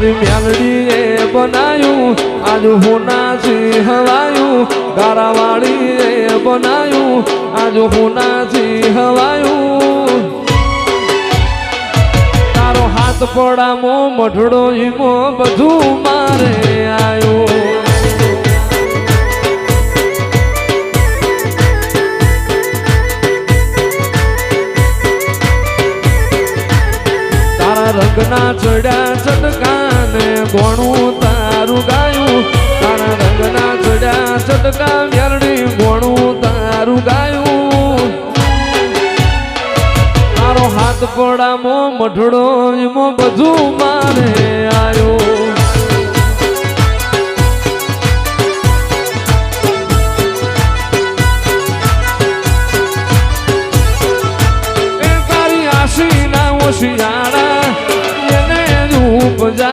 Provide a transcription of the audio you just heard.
મારી મેલડીએ બનાયું આજ હોનાથી હવાયું ગારાવાળીએ બનાયું આજ હોનાથી હવાયું તારો હાથ પડામો મઢડો ઈમો બધું મારે આયું રંગના ચડ્યા ચટકાને ગોણું તારું ગાયું તારા રંગના ચડ્યા ચટકા મેરડી ગોણું તારું ગાયું તારો હાથ પડામો મઢડો એમો બધું મારે